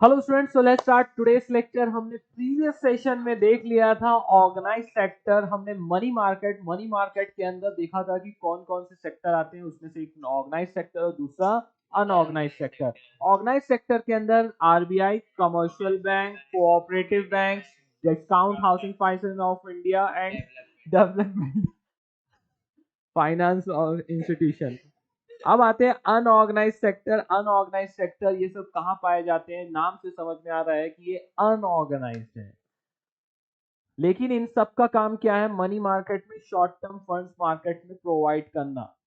Hello students, so let's start today's lecture. हमने previous session में देख लिया था ऑर्गेनाइज सेक्टर। हमने मनी मार्केट के अंदर देखा था कि कौन कौन से सेक्टर आते हैं। उसमें से एक ऑर्गेनाइज सेक्टर और दूसरा अनऑर्गेनाइज सेक्टर। ऑर्गेनाइज सेक्टर के अंदर RBI, commercial bank, cooperative bank, discount housing finance of India and development finance और इंस्टीट्यूशन। अब आते हैं अनऑर्गेनाइज सेक्टर। अनऑर्गेनाइज सेक्टर ये सब कहाँ पाए जाते हैं? नाम से समझ में आ रहा है कि ये अनऑर्गेनाइज्ड है, लेकिन इन सब का काम क्या है? मनी मार्केट में शॉर्ट टर्म फंड्स मार्केट में प्रोवाइड करना।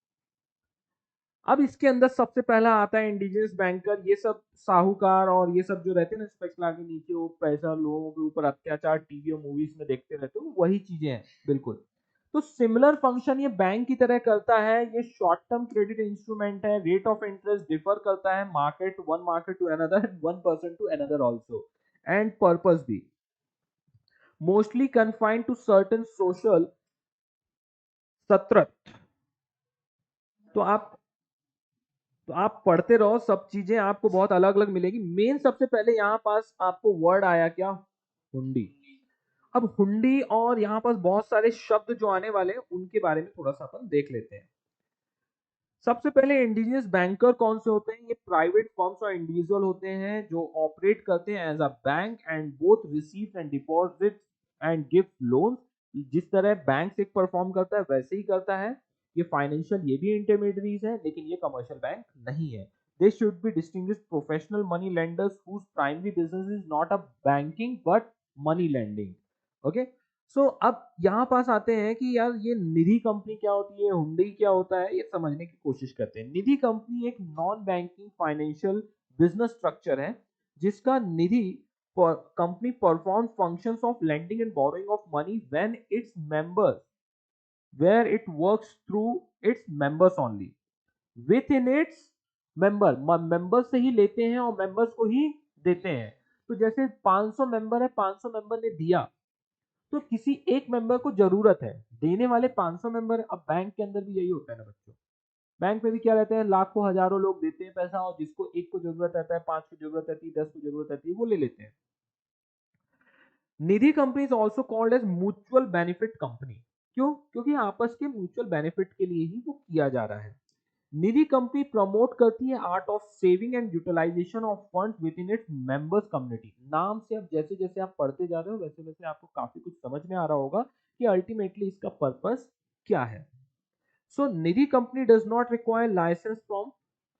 अब इसके अंदर सबसे पहला आता है इंडिजिनस बैंकर। ये सब साहूकार और ये सब जो रहते हैं ना, स्पेक्युलर के नीचे वो पैसा लोगों के ऊपर अत्याचार टीवी और मूवीज में देखते रहते हो, वही चीजें हैं बिल्कुल। तो सिमिलर फंक्शन ये बैंक की तरह करता है। ये शॉर्ट टर्म क्रेडिट इंस्ट्रूमेंट है। रेट ऑफ इंटरेस्ट डिफर करता है one market to another, one person to another also, and purpose भी mostly confined to certain social strata. तो आप पढ़ते रहो, सब चीजें आपको बहुत अलग अलग मिलेगी। मेन सबसे पहले यहाँ पास आपको वर्ड आया क्या? हुंडी। अब हुंडी और यहाँ पास बहुत सारे शब्द जो आने वाले हैं उनके बारे में थोड़ा सा अपन देख लेते हैं। सबसे पहले इंडिजिनियस बैंकर कौन से होते हैं? ये प्राइवेट फर्म्स और इंडिविजुअल होते हैं जो ऑपरेट करते हैं as a bank and both receive and deposit and give loan. जिस तरह बैंक एक परफॉर्म करता है वैसे ही करता है। ये फाइनेंशियल, ये भी इंटरमीडियरीज है, लेकिन ये कमर्शियल बैंक नहीं है। They should be distinguish professional money lenders whose primary business is not a banking but money lending. Okay. So अब यहाँ पास आते हैं कि यार ये निधि कंपनी क्या होती है, हुंडी क्या होता है, ये समझने की कोशिश करते हैं। निधि कंपनी एक non banking financial business structure है जिसका Nidhi company perform functions of lending and borrowing of money when its members, where it works through its members only within its members से ही लेते हैं और मेंबर्स को ही देते हैं। तो जैसे 500 मेंबर है, 500 मेंबर ने दिया, तो किसी एक मेंबर को जरूरत है, देने वाले 500 मेंबर। अब बैंक के अंदर भी यही होता है ना बच्चों। बैंक में भी क्या रहते हैं, लाखों हजारों लोग देते हैं पैसा, और जिसको एक को जरूरत रहता है, 5 को जरूरत रहती है, 10 को जरूरत रहती है, वो ले लेते हैं। Nidhi company is also called as mutual benefit company. क्यों? क्योंकि आपस के म्यूचुअल बेनिफिट के लिए ही वो किया जा रहा है। निधि कंपनी प्रमोट करती है art of saving and utilisation of funds with in its members community. नाम से अब जैसे जैसे आप पढ़ते जा रहे हो वैसे वैसे आपको काफी कुछ समझ में आ रहा होगा कि अल्टीमेटली इसका पर्पस क्या है। So Nidhi company does not require licence from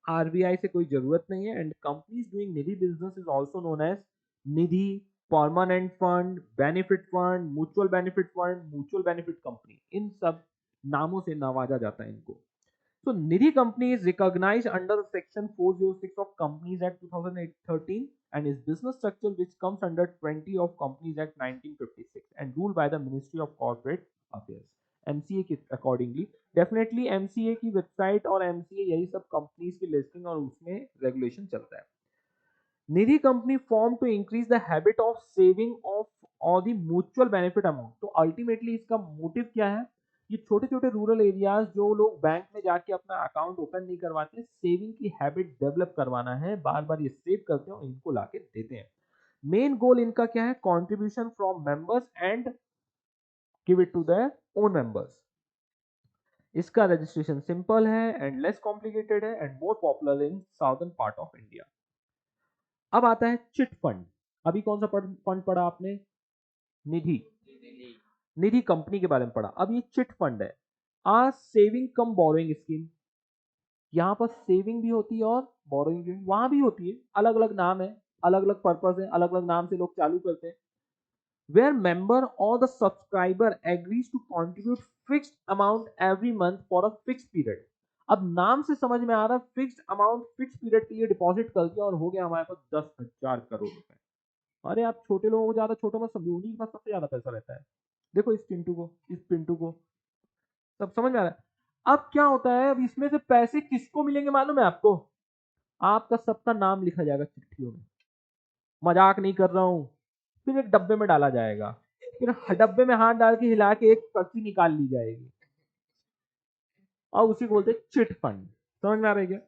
RBI से कोई जरूरत नहीं है। And companies doing Nidhi business is also known as Nidhi, permanent fund, benefit fund, mutual benefit company, इन सब नामों से नवाजा जाता है इनको। So Nidhi company is recognized under section 406 of Companies Act 2013 and is business structure which comes under 20 of Companies Act 1956 and ruled by the Ministry of Corporate Affairs, MCA के accordingly। Definitely MCA की website और MCA यही सब companies की listing और उसमें regulation चलता है। Nidhi company form to increase the habit of saving of और द म्यूचुअल बेनिफिट अमाउंट। तो अल्टीमेटली इसका मोटिव क्या है? ये छोटे छोटे रूरल एरियाज जो लोग बैंक में जाके अपना अकाउंट ओपन नहीं करवाते, सेविंग की हैबिट डेवलप करवाना है। बार बार ये सेव करते हैं और इनको लाके देते हैं। मेन गोल इनका क्या है? Contribution from members and give it to their own members. इसका रजिस्ट्रेशन सिंपल है एंड लेस कॉम्प्लिकेटेड है and more popular in southern part of India. अब आता है चिट फंड। अभी कौन सा फंड पढ़ा आपने? निधि। निधि कंपनी के बारे में पढ़ा। अब ये चिट फंड है, आ सेविंग कम बोरोइंग स्कीम। यहाँ पर सेविंग भी होती है और बोरोइंग भी, वहां भी होती है, अलग अलग नाम है, अलग अलग पर्पस है, अलग अलग नाम से लोग चालू करते हैं। वेयर मेंबर और the subscriber agrees to contribute fixed amount every month for a fixed period. अब नाम से समझ में आ रहा है, फिक्स्ड अमाउंट फिक्स पीरियड के लिए डिपॉजिट कर दिया और हो गया हमारे पास 10,000 करोड़ रुपए। अरे आप छोटे लोगों को ज्यादा छोटा मत समझो, उन्हीं के पास सबसे ज्यादा पैसा रहता है। देखो इस चिंटू को, इस पिंटू को, सब समझ में आ रहा है। अब क्या होता है, अब इसमें से पैसे किसको मिलेंगे मालूम है आपको? आपका सबका नाम लिखा जाएगा चिट्ठियों में, मजाक नहीं कर रहा हूं। फिर एक डब्बे में डाला जाएगा, फिर डब्बे में हाथ डाल के हिला के एक पर्ची निकाल ली जाएगी और उसी को बोलते हैं चिट फंड। समझ में आ रहा है क्या?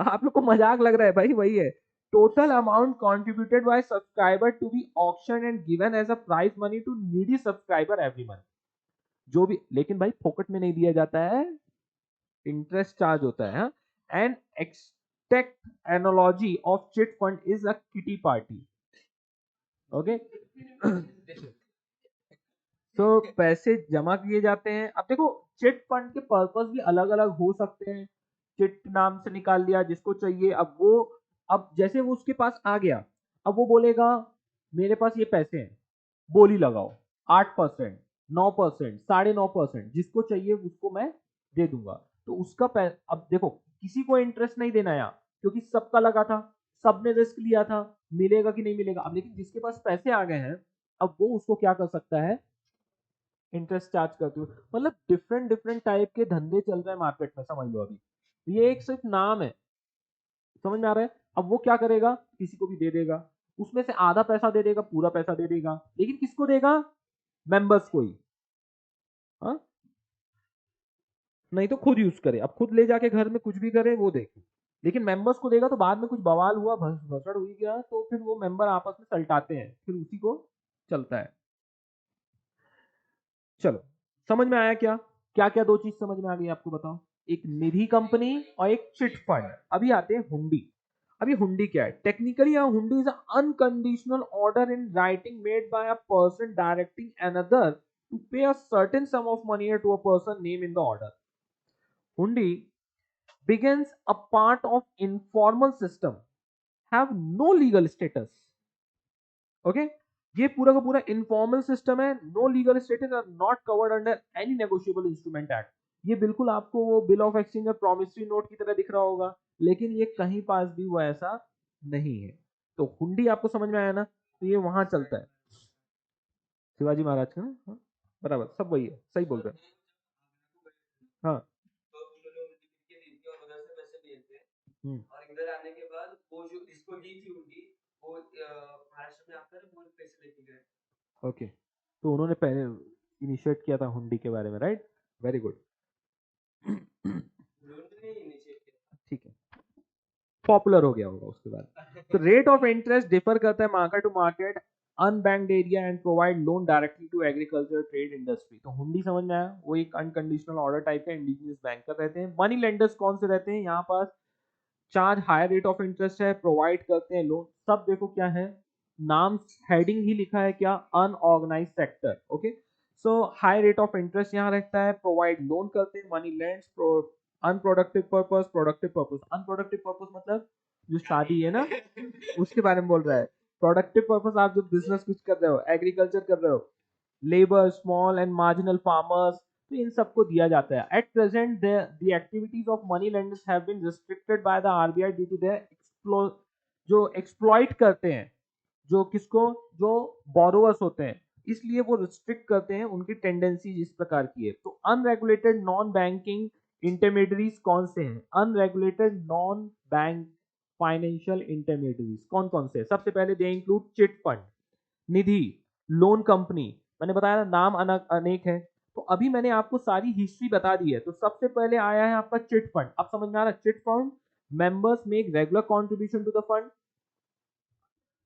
आप लोग को मजाक लग रहा है भाई, वही है। total amount contributed by subscriber to be auctioned and given as a prize money to needy subscriber every month. जो भी, लेकिन भाई फोकट में नहीं दिया जाता है, इंटरेस्ट चार्ज होता है. And extent analogy of chit fund is a kitty party. Okay, तो पैसे जमा किए जाते हैं. अब देखो चिट फंड के पर्पस भी अलग अलग हो सकते हैं. चिट नाम से निकाल लिया जिसको चाहिए. अब जैसे वो उसके पास आ गया, अब वो बोलेगा मेरे पास ये पैसे हैं, बोली लगाओ 8%, 9%, 9.5%, जिसको चाहिए उसको मैं दे दूंगा. तो उसका अब देखो किसी को इंटरेस्ट नहीं देना यार, क्योंकि सबका लगा था, सबने रिस्क लिया था, मिलेगा कि नहीं मिलेगा. अब लेकिन जिसके पास पैसे आ गए हैं, अब वो उसको क्या कर सकता है, इंटरेस्ट चार्ज करते हुए. मतलब डिफरेंट डिफरेंट टाइप के धंधे चल रहे हैं मार्केट में, समझ लो. अभी ये एक सिर्फ नाम है, समझ में आ रहा है. अब वो क्या करेगा, किसी को भी दे देगा, उसमें से आधा पैसा दे देगा, पूरा पैसा दे देगा, लेकिन किसको देगा, मेंबर्स को ही. हाँ, नहीं तो खुद यूज करे, अब खुद ले जाके घर में कुछ भी करे वो देखे, लेकिन मेंबर्स को देगा तो बाद में कुछ बवाल हुआ, भसड़ हुई गया, तो फिर वो मेंबर आपस में सलटाते हैं, फिर उसी को चलता है. चलो, समझ में आया क्या, क्या क्या दो चीज समझ में आ गई आपको, बताओ. एक निधि कंपनी और एक चिट फंड. अभी आते हैं हुंडी. अभी हुंडी क्या है, technically hundi is unconditional order in writing made by a person directing another to pay a certain sum of money to a person name in the order. Hundi begins a part of informal system, have no legal status. Okay, ये पूरा का पूरा informal system है, no legal status, are not covered under any negotiable instrument act. ये बिल्कुल आपको वो bill of exchange और प्रॉमिसरी नोट की तरह दिख रहा होगा, लेकिन ये कहीं पास भी वो ऐसा नहीं है. तो हुंडी आपको समझ में आया ना, तो ये वहां चलता है शिवाजी महाराज का. हाँ, बराबर, सब वही है, सही बोल रहे हैं. हाँ. और इधर आने के बाद वो जो इसको दी थी उनकी, वो महाराष्ट्र में आकर वो पैसे लेके गए. ओके, तो उन्होंने पहले इनिशिएट किया था हुंडी के बारे में, राइट. Very good. ठीक है, पॉपुलर हो गया होगा उसके बाद. तो रेट ऑफ इंटरेस्ट डिफर करता है market to market, unbanked area and provide loan directly to agriculture trade industry. तो हुंडी समझ में आया, वो एक अनकंडीशनल ऑर्डर टाइप का इंडिजिनियस बैंकर रहते हैं. मनी लेंडर्स कौन से रहते हैं यहाँ पास, charge higher rate of interest है, प्रोवाइड करते हैं लोन. सब देखो क्या है, नाम हेडिंग ही लिखा है क्या, unorganised sector. Okay, so high rate of interest यहाँ रहता है, प्रोवाइड लोन करते हैं, money lends, unproductive purpose, productive purpose. Unproductive purpose मतलब जो शादी है ना उसके बारे में बोल रहा है. प्रोडक्टिव पर्पस आप जो बिजनेस कुछ कर रहे हो, एग्रीकल्चर कर रहे हो, labour, small and marginal farmers, तो इन सबको दिया जाता है. At present the activities of money lenders have been restricted by the RBI due to their जो एक्सप्लॉइट करते हैं, जो किसको, जो बोरोवर्स होते हैं, इसलिए वो रिस्ट्रिक्ट करते हैं. उनकी टेंडेंसी इस प्रकार की है. तो अनरेगुलेटेड नॉन बैंकिंग इंटरमीडियरीज कौन से हैं, unregulated non bank financial intermediaries कौन कौन से हैं. सबसे पहले they include chit fund, Nidhi, loan company. मैंने बताया ना, नाम अनेक है. तो अभी मैंने आपको सारी हिस्ट्री बता दी है. तो सबसे पहले आया है आपका चिट फंड. अब समझ में आ रहा है, chit fund members make regular contribution to the fund.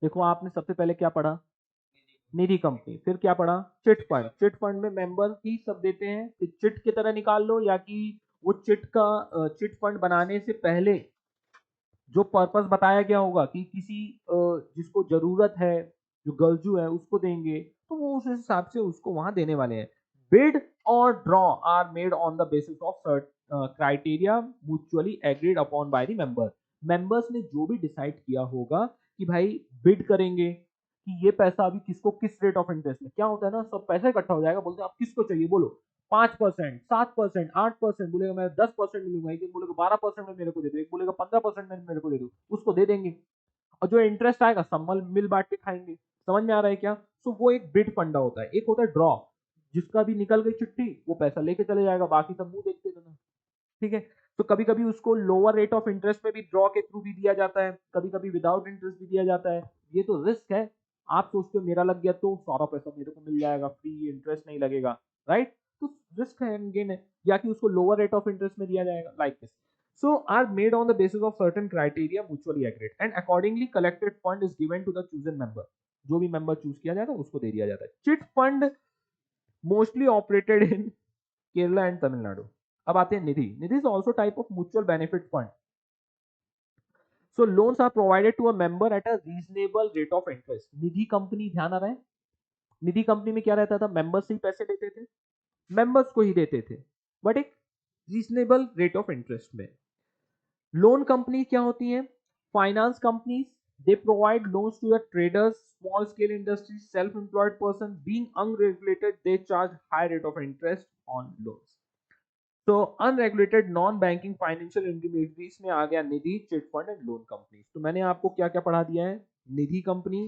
देखो आपने सबसे पहले क्या पढ़ा, निधि कंपनी. फिर क्या पढ़ा, चिट फंड. चिट फंड में मेंबर ही सब देते हैं, फिर चिट की तरह निकाल लो, या कि वो चिट फंड बनाने से पहले जो पर्पस बताया गया होगा कि किसी जिसको जरूरत है, जो गरजू है उसको देंगे, तो वो उस हिसाब से उसको वहां देने वाले हैं. बिड और draw are made on the basis of criteria mutually agreed upon by the member. Members ने जो भी डिसाइड किया होगा कि भाई बिड करेंगे कि ये पैसा अभी किसको, किस रेट ऑफ इंटरेस्ट में. क्या होता है ना, सब पैसा इकट्ठा हो जाएगा, बोलते हैं आप किसको चाहिए बोलो, 5%, 7%, 8%, बोलेगा मैं 10% मिलूंगा, एक बोलेगा 12% में मेरे को दे दो, एक बोलेगा 15% में मेरे को दे दो, उसको दे देंगे. और जो इंटरेस्ट आएगा सब मिल बांट के खाएंगे. समझ में आ रहा है क्या. तो वो एक बिड फंडा होता है. एक होता है ड्रॉ, जिसका भी निकल गई चिट्ठी वो पैसा लेके चले जाएगा, बाकी सब मुंह देखते रहना. ठीक है, तो कभी कभी उसको लोअर रेट ऑफ इंटरेस्ट में भी ड्रॉ के थ्रू भी दिया जाता है, कभी कभी विदाउट इंटरेस्ट भी दिया जाता है. ये तो रिस्क है. आप सोचते हो मेरा लग गया तो सारा पैसा मेरे को मिल जाएगा फ्री, इंटरेस्ट नहीं लगेगा, राइट. तो रिस्क है एंड गेन है. या कि उसको लोअर रेट ऑफ इंटरेस्ट में दिया जाएगा, like this. so are made on the basis of certain criteria mutually agreed and accordingly collected fund is given to the chosen member. जो भी member choose किया जाता है उसको दे दिया जाता है. Chit fund mostly operated in Kerala and Tamil Nadu. अब आते हैं निधि. निधि is also type of mutual benefit fund. So loans are provided to a member at a reasonable rate of interest. Nidhi company ध्यान आ रहा है. Nidhi company में क्या रहता था, मेंबर्स से ही पैसे देते थे, मेंबर्स को ही देते थे, बट एक रीजनेबल रेट ऑफ इंटरेस्ट में. लोन कंपनी क्या होती है, finance companies, they provide loans to the traders, small scale industries, self employed person. Being unregulated, they charge high rate of interest on loans. तो unregulated non banking financial intermediaries में आ गया Nidhi, chit fund and loan company. तो मैंने आपको क्या क्या पढ़ा दिया है, निधि कंपनी,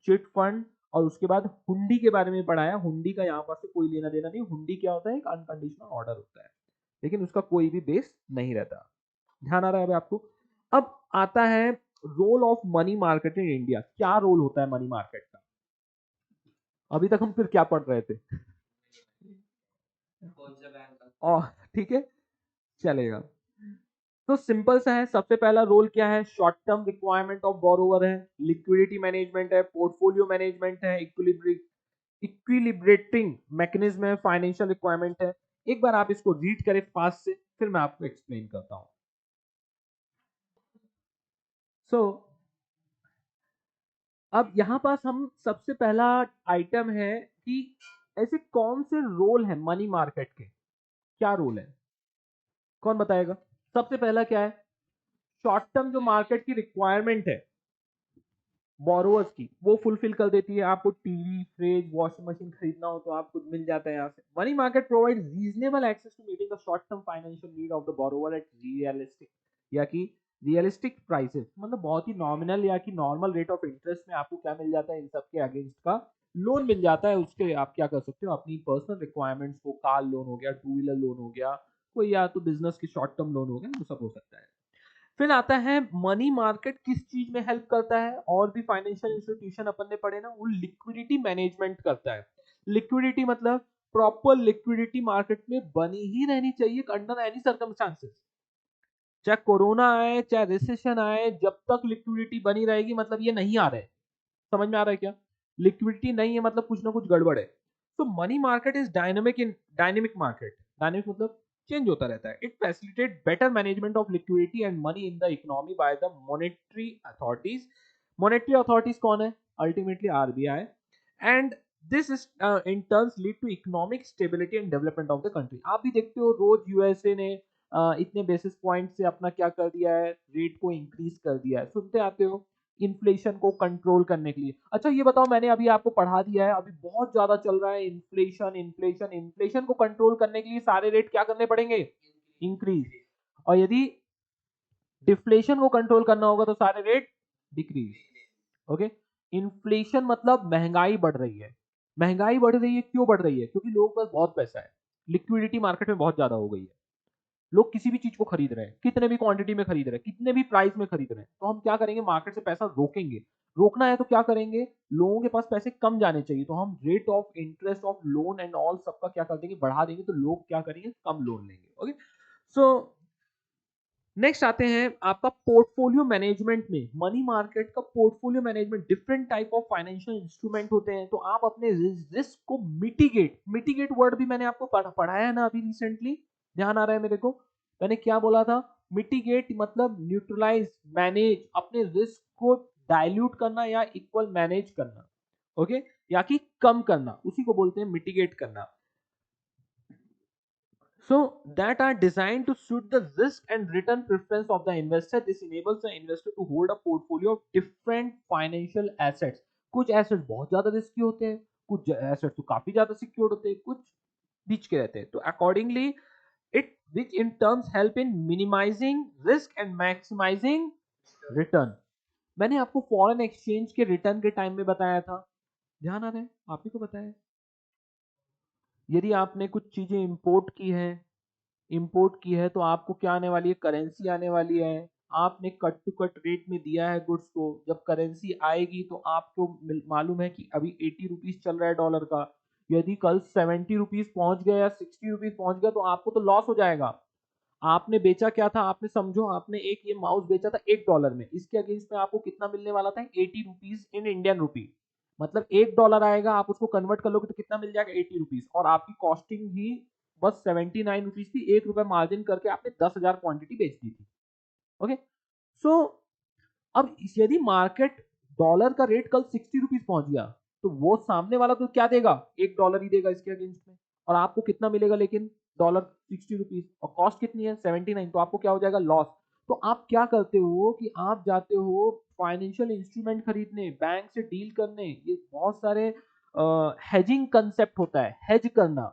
चिट फंड, और उसके बाद हुंडी के बारे में पढ़ाया. हुंडी का यहाँ पर से कोई लेना देना नहीं. हुंडी क्या होता है, एक अनकंडीशनल ऑर्डर होता है, लेकिन उसका कोई भी बेस नहीं रहता. ध्यान आ रहा है अभी आपको. अब आता है role of money market in India. क्या रोल होता है मनी मार्केट का. अभी तक हम फिर क्या पढ़ रहे थे, और ठीक है चलेगा. तो सिंपल सा है. सबसे पहला रोल क्या है, short term requirement of borrower है, लिक्विडिटी मैनेजमेंट है, पोर्टफोलियो मैनेजमेंट है, इक्विलिब्रेटिंग मैकेनिज्म है, फाइनेंशियल रिक्वायरमेंट है. एक बार आप इसको रीड करें फास्ट से, फिर मैं आपको एक्सप्लेन करता हूं. सो अब यहां पास हम सबसे पहला आइटम है कि ऐसे कौन से रोल है मनी मार्केट के, क्या रोल है, कौन बताएगा. सबसे पहला क्या है, शॉर्ट टर्म जो मार्केट की रिक्वायरमेंट है बोरोवर्स की, वो फुलफिल कर देती है. आपको टीवी, फ्रिज, वॉशिंग मशीन खरीदना हो तो आपको मिल जाता है यहाँ से. Money market provide reasonable access to meeting the short term financial need of the borrower at realistic या कि रियलिस्टिक प्राइसेस, मतलब बहुत ही नॉमिनल या कि नॉर्मल रेट ऑफ इंटरेस्ट में आपको क्या मिल जाता है, इन सब के अगेंस्ट का लोन मिल जाता है. उसके आप क्या कर सकते हो, अपनी पर्सनल रिक्वायरमेंट्स को, कार लोन हो गया, टू व्हीलर लोन हो गया, कोई या तो बिजनेस की शॉर्ट टर्म लोन हो गया, वो सब हो सकता है. फिर आता है मनी मार्केट किस चीज में हेल्प करता है, और भी फाइनेंशियल इंस्टीट्यूशन अपन ने पढ़े ना, वो लिक्विडिटी मैनेजमेंट करता है. लिक्विडिटी मतलब प्रॉपर लिक्विडिटी मार्केट में बनी ही रहनी चाहिए अंडर एनी सर्कमस्टांसेस. चाहे कोरोना आए, चाहे रिसेशन आए, जब तक लिक्विडिटी बनी रहेगी मतलब ये नहीं आ रहा है. समझ में आ रहा है क्या, लिक्विडिटी नहीं है मतलब कुछ ना कुछ गड़बड़ है. तो money market is dynamic market. Dynamic मतलब चेंज होता रहता है. It facilitate better management of liquidity and money in the economy by the monetary authorities. Monetary authorities कौन है, ultimately RBI. And this is in turns lead to economic stability and development of the country. आप भी देखते हो रोज USA ने इतने basis point से अपना क्या कर दिया है, रेट को इंक्रीज कर दिया है, सुनते आते हो, इन्फ्लेशन को कंट्रोल करने के लिए. अच्छा ये बताओ, मैंने अभी आपको पढ़ा दिया है, अभी बहुत ज्यादा चल रहा है इन्फ्लेशन. इन्फ्लेशन को कंट्रोल करने के लिए सारे रेट क्या करने पड़ेंगे, इंक्रीज. और यदि डिफ्लेशन को कंट्रोल करना होगा तो सारे रेट डिक्रीज. ओके. इन्फ्लेशन मतलब महंगाई बढ़ रही है. महंगाई बढ़ रही है, क्यों बढ़ रही है, क्योंकि लोगों के पास बहुत पैसा है, लिक्विडिटी मार्केट में बहुत ज्यादा हो गई है, लोग किसी भी चीज को खरीद रहे हैं, कितने भी क्वांटिटी में खरीद रहे हैं, कितने भी प्राइस में खरीद रहे हैं. तो हम क्या करेंगे, मार्केट से पैसा रोकेंगे. रोकना है तो क्या करेंगे, लोगों के पास पैसे कम जाने चाहिए, तो हम rate of interest of loan and all सबका क्या कर देंगे, बढ़ा देंगे, तो लोग क्या करेंगे, कम लोन लेंगे. ओके. सो नेक्स्ट आते हैं आपका पोर्टफोलियो मैनेजमेंट में. मनी मार्केट का portfolio management, different type of financial instrument होते हैं, तो आप अपने रिस्क को मिटिगेट वर्ड भी मैंने आपको पढ़ाया है ना अभी रिसेंटली, ध्यान आ रहा है मेरे को. मैंने क्या बोला था, मिटिगेट मतलब न्यूट्रलाइज, मैनेज, अपने रिस्क को डाइल्यूट करना या इक्वल मैनेज करना. ओके. या कि कम करना, उसी को बोलते हैं मिटिगेट करना. So that are designed to suit the risk and return preference of the investor. This enables the investor to hold a portfolio of different financial assets. कुछ एसेट्स बहुत ज्यादा रिस्की होते हैं, कुछ एसेट्स तो काफी ज्यादा सिक्योर्ड होते हैं, कुछ बीच के रहते हैं. तो accordingly it which in terms help in minimizing risk and maximizing return. मैंने आपको फॉरेन एक्सचेंज के रिटर्न के टाइम में बताया था, ध्यान आ रहा है, आप ही को बताया. यदि आपने कुछ चीजें इंपोर्ट की है तो आपको क्या आने वाली है, करेंसी आने वाली है. आपने कट टू कट रेट में दिया है गुड्स को, जब करेंसी आएगी तो आपको मालूम है कि अभी 80 रुपीज चल रहा है डॉलर का, यदि कल 70 रुपीज पहुंच गया या 60 रुपीज पहुंच गया तो आपको तो लॉस हो जाएगा. आपने बेचा क्या था, आपने समझो आपने एक ये माउस बेचा था $1 में, इसके अगेंस्ट में आपको कितना मिलने वाला था, 80 रुपीज इन इंडियन रुपी। मतलब $1 आएगा, आप उसको कन्वर्ट कर लोगे तो कितना मिल जाएगा, 80 रुपीज, और आपकी कॉस्टिंग ही बस 79 रुपीज थी। ₹1 मार्जिन करके आपने 10,000 क्वांटिटी बेच दी थी। ओके, सो अब यदि मार्केट डॉलर का रेट कल 60 रुपीज पहुंच गया, तो वो सामने वाला तो क्या देगा, $1 ही देगा इसके अगेंस्ट में, और आपको कितना मिलेगा, लेकिन डॉलर 60 रुपीज और कॉस्ट कितनी है 79, तो आपको क्या हो जाएगा, लॉस। तो आप क्या करते हो कि आप जाते हो फाइनेंशियल इंस्ट्रूमेंट खरीदने, बैंक से डील करने, ये बहुत सारे हेजिंग कंसेप्ट होता है, हेज करना,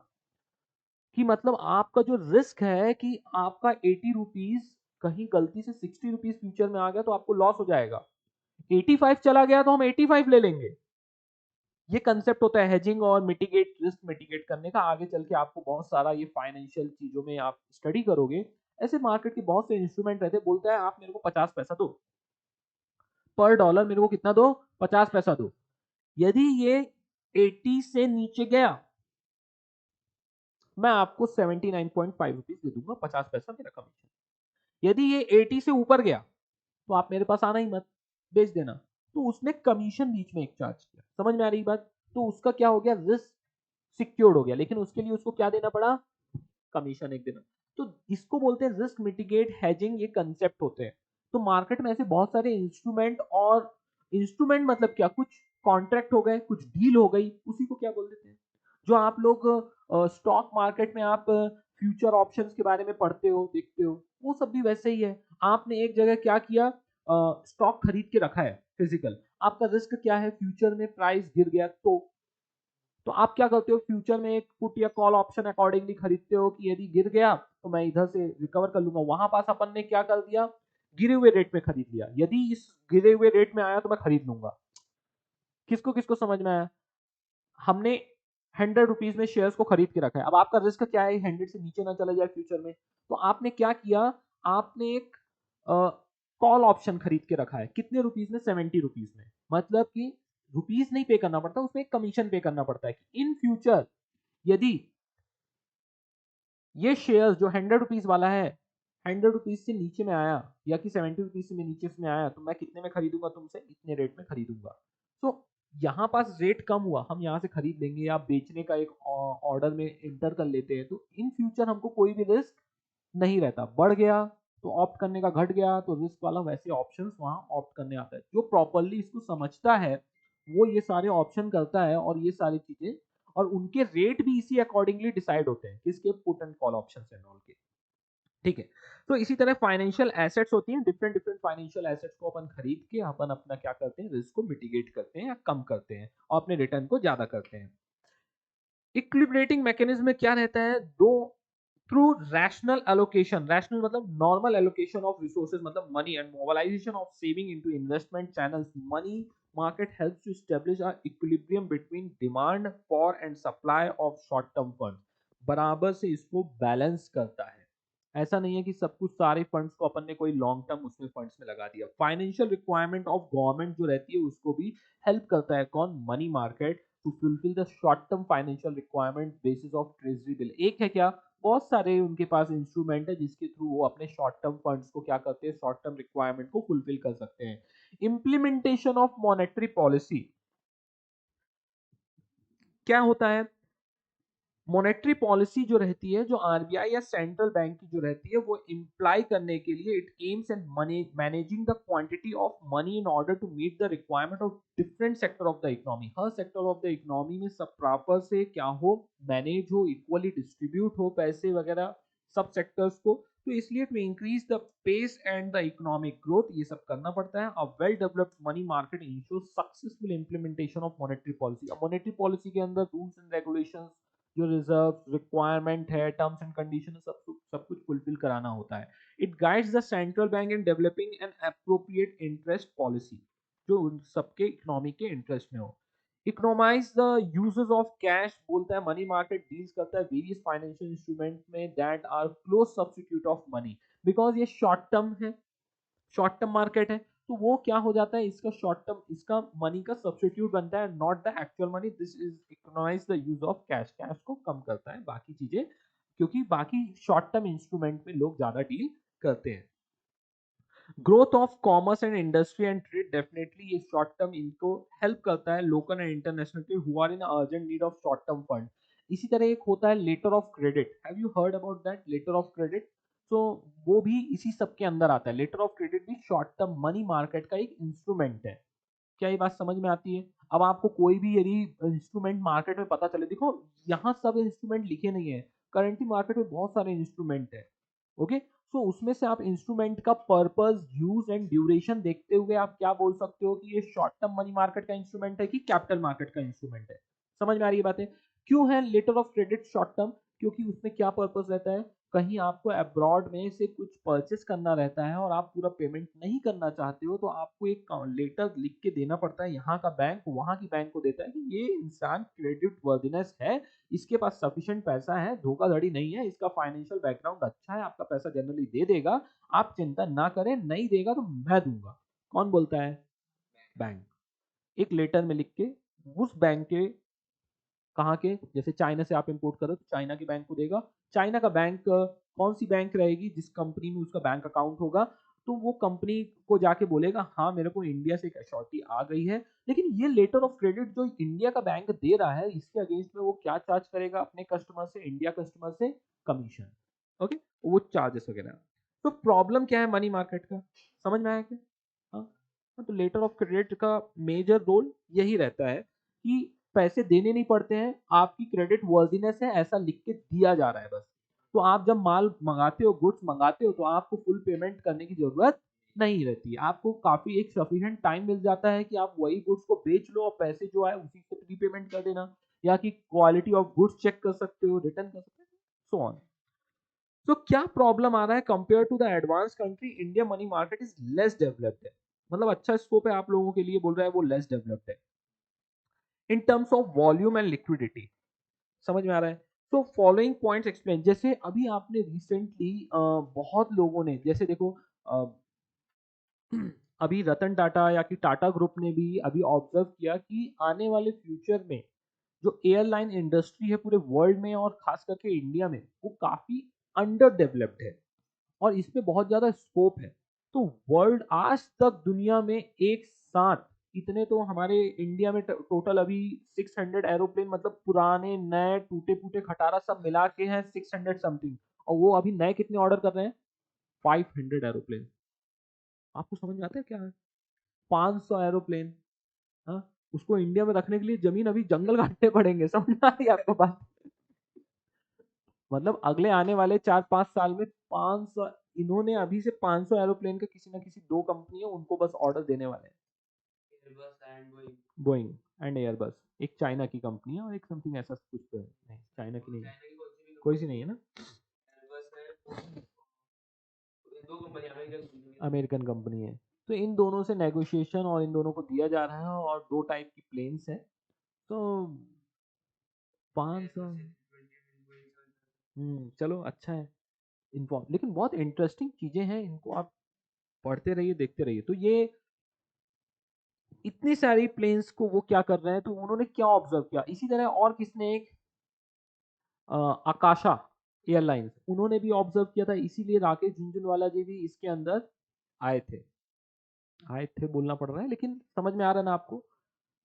कि मतलब आपका जो रिस्क है कि आपका 80 रुपीज कहीं गलती से 60 रुपीज फ्यूचर में आ गया तो आपको लॉस हो जाएगा, 85 चला गया तो हम 85 ले लेंगे। ये कंसेप्ट होता है हेजिंग और मिटिगेट, रिस्क मिटिगेट करने का। आगे चल के आपको बहुत सारा ये फाइनेंशियल चीजों में आप स्टडी करोगे, ऐसे मार्केट के बहुत से इंस्ट्रूमेंट रहते हैं। बोलता है आप मेरे को 50 पैसा दो पर डॉलर, मेरे को कितना दो, 50 पैसा दो। यदि ये 80 से नीचे गया, मैं आपको 79.5 रुपीज दे दूंगा, 50 पैसा मेरा कमीशन। यदि ये 80 से ऊपर गया तो आप मेरे पास आना ही मत, बेच देना। तो उसने कमीशन बीच में एक चार्ज किया, समझ में आ रही बात। तो उसका क्या हो गया, रिस्क सिक्योर्ड हो गया, लेकिन उसके लिए उसको क्या देना पड़ा, कमीशन एक देना। तो इसको बोलते हैं रिस्क मिटिगेट हेजिंग, ये कंसेप्ट होते हैं। तो मार्केट में ऐसे बहुत सारे इंस्ट्रूमेंट, और इंस्ट्रूमेंट मतलब क्या, कुछ कॉन्ट्रैक्ट हो गए, कुछ डील हो गई, उसी को क्या बोल देते हैं। जो आप लोग स्टॉक मार्केट में आप फ्यूचर ऑप्शंस के बारे में पढ़ते हो, देखते हो, वो सब भी वैसे ही है। आपने एक जगह क्या किया, स्टॉक खरीद के रखा है फिजिकल, आपका रिस्क क्या है, फ्यूचर में प्राइस गिर गया तो आप क्या करते हो, फ्यूचर में एक पुट या कॉल ऑप्शन अकॉर्डिंगली खरीदते हो कि यदि गिर गया तो मैं इधर से रिकवर कर लूंगा। वहां पास अपन ने क्या कर दिया, गिरे हुए रेट में खरीद लिया, यदि इस गिरे हुए रेट में आया तो मैं खरीद लूंगा। किसको किसको समझ में आया, हमने 100 रुपीज में शेयर्स को खरीद के रखा है, अब आपका रिस्क क्या है, 100 से नीचे ना चला जाए फ्यूचर में। तो आपने क्या किया, आपने एक कॉल ऑप्शन खरीद के रखा है, कितने रुपीज में, 70 रुपीज में। मतलब कि रुपीज नहीं पे करना पड़ता, उसमें एक कमीशन पे करना पड़ता है कि इन फ्यूचर यदि ये शेयर जो 100 रुपीज वाला है 100 रुपीज से नीचे में आया, या कि 70 रुपीज से नीचे में आया, तो मैं कितने में खरीदूंगा, तुमसे इतने रेट में खरीदूंगा। तो यहाँ पास रेट कम हुआ, हम यहाँ से खरीद लेंगे, या बेचने का एक ऑर्डर में इंटर कर लेते हैं, तो इन फ्यूचर हमको कोई भी रिस्क नहीं रहता। बढ़ गया तो ऑप्ट करने का, घट गया तो रिस्क वाला, वैसे ऑप्शंस वहां ऑप्ट करने आता है। जो प्रॉपरली इसको समझता है वो ये सारे ऑप्शन करता है, और ये सारी चीजें, और उनके रेट भी इसी अकॉर्डिंगली डिसाइड होते हैं, किसके, put and call option and all के। ठीक है, तो इसी तरह फाइनेंशियल एसेट्स होती हैं, डिफरेंट डिफरेंट फाइनेंशियल एसेट्स को अपन खरीद के अपन अपना क्या करते हैं, रिस्क को मिटिगेट करते हैं या कम करते हैं, और अपने रिटर्न को ज्यादा करते हैं। इक्विलिब्रेटिंग मैकेनिज्म में क्या रहता है, दो, थ्रू रैशनल एलोकेशन, रैशनल मतलब नॉर्मल एलोकेशन ऑफ रिसोर्सेज, मतलब money, and mobilization of saving into investment channels, money market helps to establish a equilibrium between demand for and supply of short term funds, बराबर से इसको balance करता है। ऐसा नहीं है कि सब कुछ सारे फंड्स को अपन ने कोई लॉन्ग टर्म उसमें फंड्स में लगा दिया। फाइनेंशियल रिक्वायरमेंट ऑफ गवर्नमेंट जो रहती है उसको भी हेल्प करता है कौन, money market, to fulfill the short term financial requirement basis of treasury bill. एक है क्या, बहुत सारे उनके पास इंस्ट्रूमेंट है जिसके थ्रू वो अपने शॉर्ट टर्म फंड्स को क्या करते हैं, शॉर्ट टर्म रिक्वायरमेंट को फुलफिल कर सकते हैं। इम्प्लीमेंटेशन ऑफ मॉनेटरी पॉलिसी क्या होता है, मॉनेटरी पॉलिसी जो रहती है, जो आरबीआई या सेंट्रल बैंक की जो रहती है, वो इम्प्लाई करने के लिए it aims and money managing the quantity of money in order to meet the requirement of different sector of the economy. हर सेक्टर ऑफ द इकोनॉमी में सब प्रॉपर से क्या हो, मैनेज हो, इक्वली डिस्ट्रीब्यूट हो पैसे वगैरह सब सेक्टर्स को। तो इसलिए to increase the pace and the economic growth ये सब करना पड़ता है। A well developed money market ensure successful implementation of monetary policy. अब मॉनेटरी पॉलिसी के अंदर रूल्स एंड रेगुलेशंस, जो रिजर्व रिक्वायरमेंट है, टर्म्स एंड कंडीशन, सब कुछ फुलफिल कराना होता है। It guides the central bank in developing an appropriate interest policy, जो उन सबके इकोनॉमी के इंटरेस्ट में हो। Economize the uses of cash, बोलता है मनी मार्केट डील्स करता है वेरियस फाइनेंशियल इंस्ट्रूमेंट में that are close substitute of money, because ये शॉर्ट टर्म है, शॉर्ट टर्म मार्केट है, तो वो क्या हो जाता है, इसका शॉर्ट टर्म, इसका मनी का सब्स्टिट्यूट बनता है, not the actual money. This is economise the use of cash, cash को कम करता है, बाकी चीजें क्योंकि बाकी शॉर्ट टर्म इंस्ट्रूमेंट में लोग ज्यादा डील करते हैं। Growth of commerce and industry and trade, definitely ये शॉर्ट टर्म इनको हेल्प करता है लोकल एंड इंटरनेशनल के who are in urgent need of short term fund. इसी तरह एक होता है letter of credit, have you heard about that letter of credit? तो वो भी इसी सब के अंदर आता है। लेटर ऑफ क्रेडिट भी शॉर्ट टर्म मनी मार्केट का एक इंस्ट्रूमेंट है। क्या ये बात समझ में आती है? अब आपको कोई भी यदि इंस्ट्रूमेंट मार्केट में पता चले, देखो यहाँ सब इंस्ट्रूमेंट लिखे नहीं है, करेंटली मार्केट में बहुत सारे इंस्ट्रूमेंट है। ओके, सो उसमें से आप इंस्ट्रूमेंट का पर्पस, यूज एंड ड्यूरेशन देखते हुए आप क्या बोल सकते हो कि ये शॉर्ट टर्म मनी मार्केट का इंस्ट्रूमेंट है कि कैपिटल मार्केट का इंस्ट्रूमेंट है। समझ में आ रही है बातें? क्यों है letter of credit short term? क्योंकि उसमें क्या पर्पस रहता है, कहीं आपको अब्रॉड में से कुछ परचेस करना रहता है और आप पूरा पेमेंट नहीं करना चाहते हो, तो आपको एक लेटर लिख के देना पड़ता है। यहाँ का बैंक वहाँ की बैंक को देता है कि ये इंसान क्रेडिट वर्दिनेस है, इसके पास सफिशिएंट पैसा है, धोखाधड़ी नहीं है, इसका फाइनेंशियल बैकग्राउंड अच्छा है, आपका पैसा जनरली दे देगा, आप चिंता ना करें, नहीं देगा तो मैं दूंगा। कौन बोलता है? बैंक। एक लेटर में लिख के उस बैंक के, कहाँ के, जैसे चाइना से आप इंपोर्ट करो तो चाइना के बैंक को देगा। चाइना का बैंक कौन सी बैंक रहेगी? जिस कंपनी में उसका बैंक अकाउंट होगा, तो वो कंपनी को जाके बोलेगा हाँ मेरे को इंडिया से एक अश्योरिटी आ गई है। लेकिन ये लेटर ऑफ क्रेडिट जो इंडिया का बैंक दे रहा है, इसके अगेंस्ट में वो क्या चार्ज करेगा अपने कस्टमर से, इंडिया कस्टमर से? कमीशन। ओके, वो चार्जेस वगैरह। तो प्रॉब्लम क्या है मनी मार्केट का, समझ में आया क्या? हाँ, तो लेटर ऑफ क्रेडिट का मेजर रोल यही रहता है कि पैसे देने नहीं पड़ते हैं, आपकी क्रेडिट वर्दीनेस है ऐसा लिख के दिया जा रहा है बस। तो आप जब माल मंगाते हो, गुड्स मंगाते हो, तो आपको फुल पेमेंट करने की जरूरत नहीं रहती है। आपको काफी एक सफिशिएंट टाइम मिल जाता है कि आप वही गुड्स को बेच लो और पैसे जो है उसी से प्री पेमेंट कर देना, या कि क्वालिटी ऑफ गुड्स चेक कर सकते हो, रिटर्न कर सकते हो, सो ऑन। तो क्या प्रॉब्लम आ रहा है? Compare to the advance country, India money market is less developed है। मतलब अच्छा स्कोप है आप लोगों के लिए, बोल रहा है वो लेस डेवलप्ड है in terms of volume and liquidity. समझ में आ रहा है? तो फॉलोइंग पॉइंट्स एक्सप्लेन, जैसे अभी आपने रिसेंटली बहुत लोगों ने, जैसे देखो अभी रतन टाटा या कि टाटा ग्रुप ने भी अभी ऑब्जर्व किया कि आने वाले फ्यूचर में जो एयरलाइन इंडस्ट्री है पूरे वर्ल्ड में और खास करके इंडिया में, वो काफी अंडर डेवलप्ड है और इसमें बहुत ज्यादा स्कोप है। तो वर्ल्ड आज तक दुनिया में एक साथ इतने, तो हमारे इंडिया में टोटल अभी 600 एरोप्लेन, मतलब पुराने नए टूटे फूटे खटारा सब मिला के हैं 600 समथिंग, और वो अभी नए कितने ऑर्डर कर रहे हैं? 500 एरोप्लेन। आपको समझ में आता है क्या है? 500 एरोप्लेन। हाँ, उसको इंडिया में रखने के लिए जमीन अभी जंगल काटने पड़ेंगे, समझ में आ रही है आपको बात? मतलब अगले आने वाले 4-5 साल में 500, इन्होंने अभी से 500 एरोप्लेन का किसी ना किसी दो कंपनी है उनको बस ऑर्डर देने वाले हैं। बोइंग एंड एयरबस, एक चाइना की कंपनी है और एक समथिंग ऐसा कुछ तो है। नहीं, चाइना की नहीं है, कोई सी नहीं है ना, अमेरिकन कंपनी है। तो इन दोनों से नेगोशिएशन और इन दोनों को दिया जा रहा है और दो टाइप की प्लेन्स है। तो 500, चलो अच्छा है इन्फॉर्म, लेकिन बहुत इंटरेस्टिंग चीजें हैं, इनको आप पढ़ते रहिए, देखते रहिए। तो ये इतनी सारी प्लेन्स को वो क्या कर रहे हैं, तो उन्होंने क्या ऑब्जर्व किया, इसी तरह और किसने, एक आकाशा एयरलाइंस, उन्होंने भी ऑब्जर्व किया था, इसीलिए राकेश झुनझुनवाला जी भी इसके अंदर आए थे। आए थे बोलना पड़ रहा है, लेकिन समझ में आ रहा है ना आपको?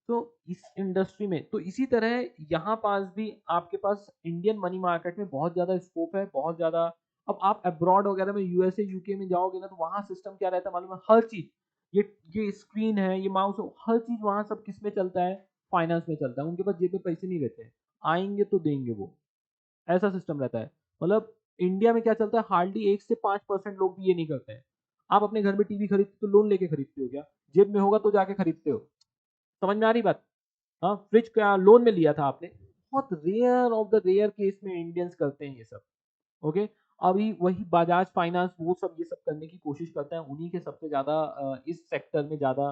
तो इस इंडस्ट्री में, तो इसी तरह यहाँ पास भी आपके पास इंडियन मनी मार्केट में बहुत ज्यादा स्कोप है, बहुत ज्यादा। अब आप अब्रॉड वगैरह में यूएसए यूके में जाओगे ना, तो वहाँ सिस्टम क्या रहता है मालूम है? हर चीज, ये स्क्रीन है, ये माउस है, हर चीज वहाँ सब किस में चलता है? फाइनेंस में चलता है। उनके पास जेब में पैसे नहीं रहते हैं, आएंगे तो देंगे वो, ऐसा सिस्टम रहता है। मतलब इंडिया में क्या चलता है, हार्डली 1 से 5% लोग भी ये नहीं करते हैं। आप अपने घर में टीवी खरीदते तो लोन लेके खरीदते हो क्या? जेब में होगा तो जाके खरीदते हो। समझ में आ रही बात? हाँ, फ्रिज क्या लोन में लिया था आपने? बहुत rare of the rare case में इंडियंस करते हैं ये सब। ओके, अभी वही बजाज फाइनेंस वो सब ये सब करने की कोशिश करते हैं, उन्हीं के सबसे ज्यादा इस सेक्टर में ज्यादा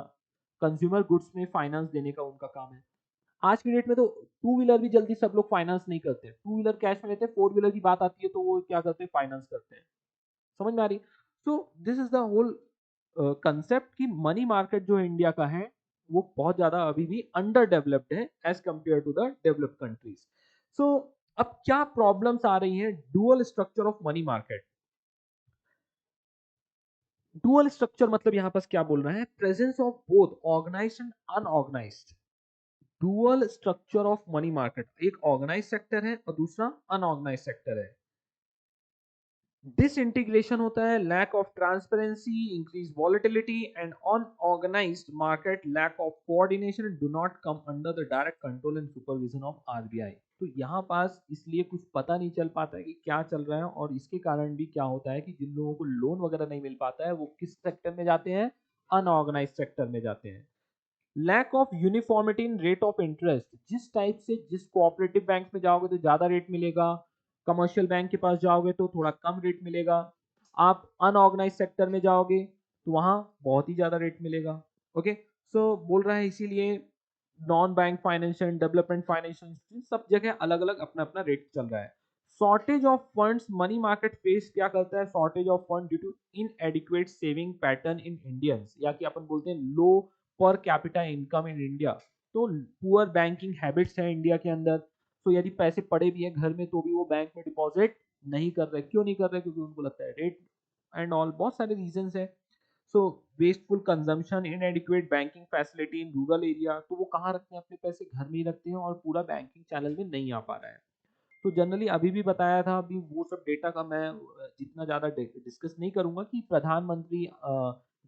कंज्यूमर गुड्स में फाइनेंस देने का उनका काम है। आज की डेट में तो टू व्हीलर भी जल्दी सब लोग फाइनेंस नहीं करते, टू व्हीलर कैश में लेते हैं, फोर व्हीलर की बात आती है तो वो क्या करते हैं? फाइनेंस करते हैं। समझ में आ रही? So this is the whole concept कि मनी मार्केट जो इंडिया का है वो बहुत ज्यादा अभी भी अंडर डेवलप्ड है as compare to the developed countries. So अब क्या प्रॉब्लम्स आ रही हैं dual structure of money market. Dual structure मतलब यहां पास क्या बोल रहा है, presence of both organised and unorganised. Dual structure of money market, एक ऑर्गेनाइज सेक्टर है और दूसरा अनऑर्गेनाइज सेक्टर है। डिसइंटीग्रेशन होता है, lack of transparency, increase volatility and unorganized market, lack of coordination do not come under the direct control and supervision of RBI. तो यहाँ पास इसलिए कुछ पता नहीं चल पाता है कि क्या चल रहा है, और इसके कारण भी क्या होता है कि जिन लोगों को लोन वगैरह नहीं मिल पाता है वो किस सेक्टर में जाते हैं, अनऑर्गेनाइज सेक्टर में जाते हैं। Lack of uniformity in rate of interest, जिस टाइप से जिस कोऑपरेटिव बैंक में जाओगे तो ज्यादा रेट मिलेगा, कमर्शियल बैंक के पास जाओगे तो थोड़ा कम रेट मिलेगा, आप अनऑर्गेनाइज सेक्टर में जाओगे तो वहां बहुत ही ज्यादा रेट मिलेगा। ओके, सो बोल रहा है इसीलिए non bank financial development financial सब जगह अलग अलग अपना अपना रेट चल रहा है। Shortage of funds, money market face क्या करता है, shortage of fund due to inadequate saving pattern in Indians, या कि अपन बोलते हैं low per capita income in India. तो पुअर बैंकिंग हैबिट्स है इंडिया के अंदर, तो यदि पैसे पड़े भी है घर में तो भी वो बैंक में डिपॉजिट नहीं कर रहे। क्यों नहीं कर रहे, क्योंकि उनको लगता है रेट एंड ऑल, बहुत सारे रीजंस है। So wasteful consumption, inadequate banking facility in rural area, तो वो कहाँ रखते हैं, अपने पैसे घर में ही रखते हैं और पूरा बैंकिंग चैनल में नहीं आ पा रहा है। तो जनरली अभी भी बताया था, अभी वो सब डेटा का मैं जितना ज़्यादा डिस्कस नहीं करूंगा कि प्रधानमंत्री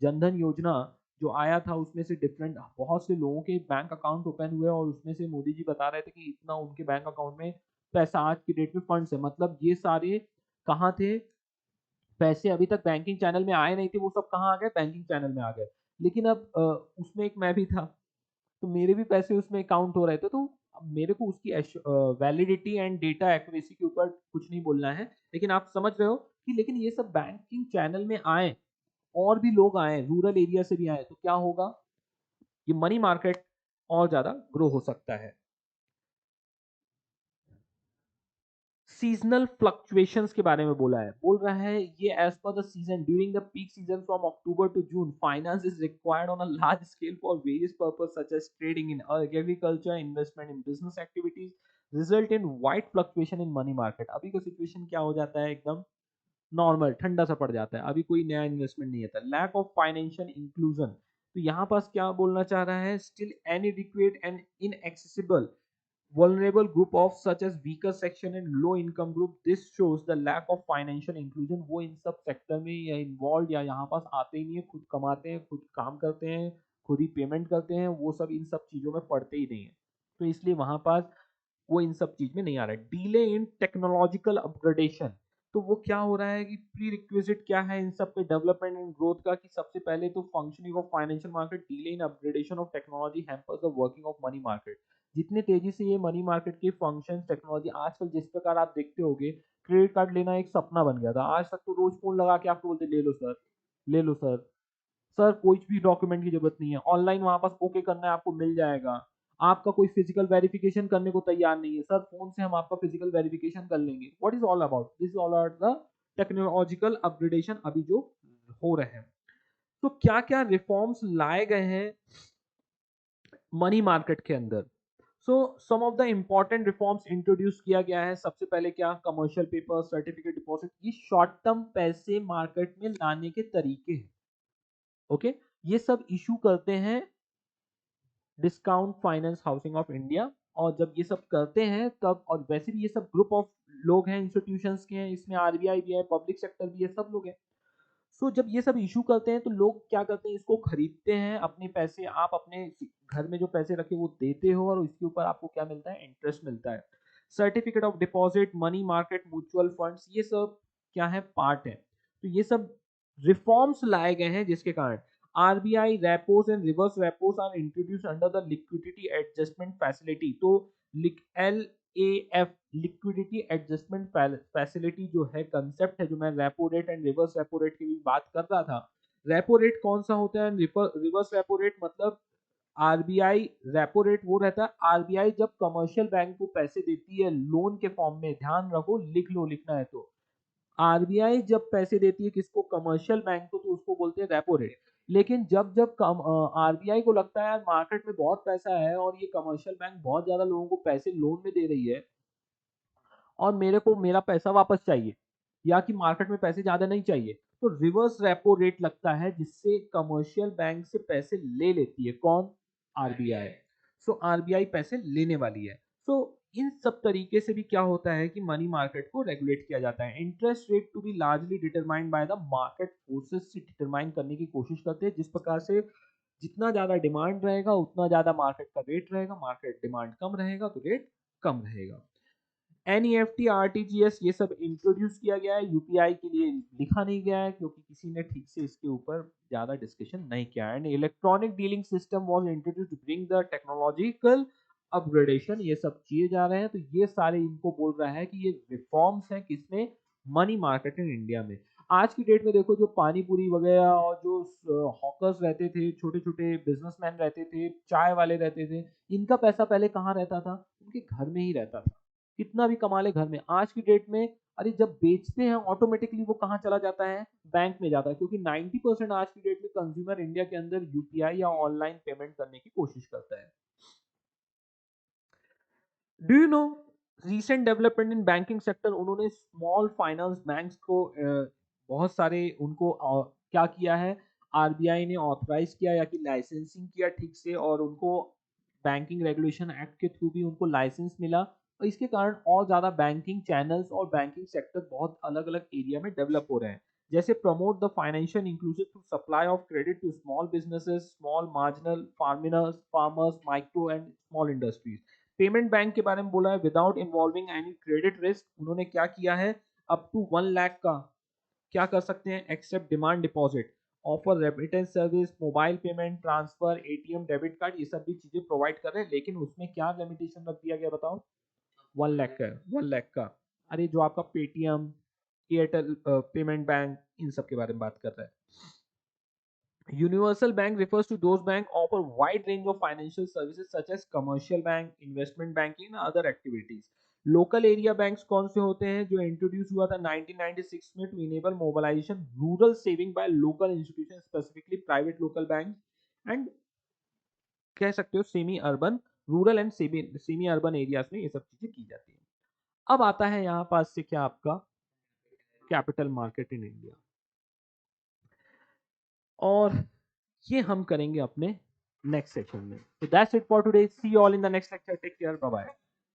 जनधन योजना जो आया था उसमें से डिफरेंट बहुत से लोगों के बैंक अकाउंट ओपन हुए, और उसमें से मोदी जी बता रहे थे कि इतना उनके बैंक अकाउंट में पैसा आज की डेट में फंड्स है। मतलब ये सारे कहाँ थे, पैसे अभी तक बैंकिंग चैनल में आए नहीं थे, वो सब कहाँ आ गए, बैंकिंग चैनल में आ गए। लेकिन अब उसमें एक मैं भी था, तो मेरे भी पैसे उसमें काउंट हो रहे थे। तो अब मेरे को उसकी वैलिडिटी एंड डेटा एक्यूरेसी के ऊपर कुछ नहीं बोलना है, लेकिन आप समझ रहे हो कि लेकिन ये सब बैंकिंग चैनल में आए, और भी लोग आए, रूरल एरिया से भी आए, तो क्या होगा, ये मनी मार्केट और ज्यादा ग्रो हो सकता है। सीजनल फ्लक्चुएशंस के बारे में बोला है, बोल रहा है ये as per the season during the peak season from October to June finance is required on a large scale for various purpose such as trading in agriculture, investment in business activities, result in wide fluctuation in money market. अभी का situation क्या हो जाता है, एकदम normal ठंडा सा पड़ जाता है, अभी कोई नया इन्वेस्टमेंट नहीं आता। लैक ऑफ फाइनेंशियल इंक्लूजन, तो यहाँ पास क्या बोलना चाह रहा है, still इनएडिक्वेट and inaccessible vulnerable group of such as weaker section and low income group, this shows the lack of financial inclusion। वो इन सब सेक्टर में या इन्वॉल्व या यहाँ पास आते ही नहीं है, खुद कमाते हैं, खुद काम करते हैं, खुद ही पेमेंट करते हैं, वो सब इन सब चीजों में पड़ते ही नहीं है, तो इसलिए वहां पास वो इन सब चीज में नहीं आ रहा है। डिले इन टेक्नोलॉजिकल अपग्रेडेशन, तो वो क्या हो रहा है कि प्री रिक्विजिट क्या है इन सब के डेवलपमेंट एंड ग्रोथ का, कि सबसे पहले तो functioning of financial market, delay in upgradation of technology hampers the working of money market. जितने तेजी से ये मनी मार्केट के फंक्शन टेक्नोलॉजी आजकल जिस प्रकार आप देखते होगे, क्रेडिट कार्ड लेना एक सपना बन गया था, आज तक तो रोज फोन लगा के आपको बोलते ले लो सर, ले लो सर, सर कोई भी डॉक्यूमेंट की जरूरत नहीं है, ऑनलाइन वहां पास ओके करना है आपको मिल जाएगा, आपका कोई फिजिकल वेरिफिकेशन करने को तैयार नहीं है, सर फोन से हम आपका फिजिकल वेरिफिकेशन कर लेंगे। What is all about this, all are the technological upgradation अभी जो हो रहे हैं। तो क्या क्या रिफॉर्म्स लाए गए हैं मनी मार्केट के अंदर। So some of the important reforms introduce किया गया है। सबसे पहले क्या, कमर्शियल पेपर, सर्टिफिकेट डिपॉजिट, ये शॉर्ट टर्म पैसे मार्केट में लाने के तरीके हैं। ओके, ये सब इशू करते हैं discount finance housing of India, और जब ये सब करते हैं तब, और वैसे भी ये सब ग्रुप ऑफ लोग हैं, इंस्टीट्यूशंस के हैं, इसमें आरबीआई भी है, पब्लिक सेक्टर भी है, सब लोग हैं। सो जब ये सब इशू करते हैं तो लोग क्या करते हैं, इसको खरीदते हैं, अपने पैसे, आप अपने घर में जो पैसे रखे वो देते हो, और इसके ऊपर आपको क्या मिलता है, इंटरेस्ट मिलता है। Certificate of deposit, money market, mutual funds, ये सब क्या है, पार्ट है। तो ये सब रिफॉर्म्स लाए गए हैं जिसके कारण RBI repos and reverse repos are introduce under the liquidity adjustment facility. तो L A F, liquidity adjustment facility जो है, कंसेप्ट है, जो मैं repo rate and reverse repo rate की भी बात कर रहा था। रेपो रेट कौन सा होता है, रिवर्स रेपो रेट मतलब आरबीआई, रेपो रेट वो रहता है, आरबीआई जब कमर्शियल बैंक को पैसे देती है लोन के फॉर्म में, ध्यान रखो, लिख लो, लिखना है तो, आरबीआई जब पैसे देती है किसको, कमर्शियल बैंक को, तो उसको बोलते हैं रेपो रेट। लेकिन जब जब आरबीआई को लगता है यार मार्केट में बहुत पैसा है और ये कमर्शियल बैंक बहुत ज्यादा लोगों को पैसे लोन में दे रही है, और मेरे को मेरा पैसा वापस चाहिए, या कि मार्केट में पैसे ज़्यादा नहीं चाहिए, तो रिवर्स रेपो रेट लगता है, जिससे कमर्शियल बैंक से पैसे ले लेती है कौन? आरबीआई। सो आरबीआई पैसे लेने वाली है। सो इन सब तरीके से भी क्या होता है कि मनी मार्केट को रेगुलेट किया जाता है। Interest rate to be largely determined by the market forces से डिटरमाइन करने की कोशिश करते हैं, जिस प्रकार से जितना ज़्यादा डिमांड रहेगा उतना ज़्यादा मार्केट का रेट रहेगा, मार्केट डिमांड कम रहेगा तो रेट कम रहेगा। एनईएफटी, आरटीजीएस ये सब इंट्रोड्यूस किया गया है, यूपीआई के लिए लिखा नहीं गया है क्योंकि किसी ने ठीक से इसके ऊपर ज़्यादा डिस्कशन नहीं किया है। And electronic dealing system was introduced to bring the technological upgradation, ये सब किए जा रहे हैं। तो ये सारे इनको बोल रहा है कि ये रिफॉर्म्स हैं किसमें? मनी मार्केट इन इंडिया में। आज की डेट में देखो, जो पानी पूरी वगैरह और जो हॉकर्स रहते थे, छोटे छोटे बिजनेसमैन रहते थे, चाय वाले रहते थे, इनका पैसा पहले कहाँ रहता था? उनके घर में ही रहता था। कितना भी कमा ले घर में। आज की डेट में अरे जब बेचते हैं ऑटोमेटिकली वो कहाँ चला जाता है? बैंक में जाता है, क्योंकि 90% आज की डेट में कंज्यूमर इंडिया के अंदर यूपीआई या ऑनलाइन पेमेंट करने की कोशिश करता है। Do you know recent development in banking sector? उन्होंने स्मॉल फाइनेंस बैंक्स को बहुत सारे उनको क्या किया है, आरबीआई ने ऑथराइज किया या कि लाइसेंसिंग किया ठीक से, और उनको बैंकिंग रेगुलेशन एक्ट के थ्रू भी उनको लाइसेंस मिला, और इसके कारण और ज़्यादा बैंकिंग चैनल्स और बैंकिंग सेक्टर बहुत अलग अलग एरिया में डेवलप हो रहे हैं। जैसे promote the financial inclusive through supply of credit to small businesses, small marginal farmers, micro and small industries. Payment bank के बारे में बोला है, without involving any credit risk. उन्होंने क्या किया है, अप टू 1 लाख का क्या कर सकते हैं, accept demand deposit, offer remittance service, mobile payment, transfer, ATM, debit card, ये सब भी चीजें प्रोवाइड कर रहे हैं। लेकिन उसमें क्या लिमिटेशन रख दिया गया बताओ? 1 लाख का, 1 लाख का। अरे जो आपका पेटीएम, एयरटेल पेमेंट बैंक, इन सब के बारे में बात कर रहा है। Universal bank refers to those bank offer wide range of financial services such as commercial bank, investment banking and other activities. Local area banks कौन से होते हैं? जो इंट्रोड्यूस हुआ था 1996 में to enable mobilization rural saving by local institution, specifically private local bank, and कह सकते हो semi urban, rural and semi urban areas में ये सब चीजें की जाती है। अब आता है यहाँ पास से क्या आपका कैपिटल मार्केट इन इंडिया, और ये हम करेंगे अपने नेक्स्ट सेक्शन में। So that's it for today. See you all in the next lecture. Take care. Bye bye.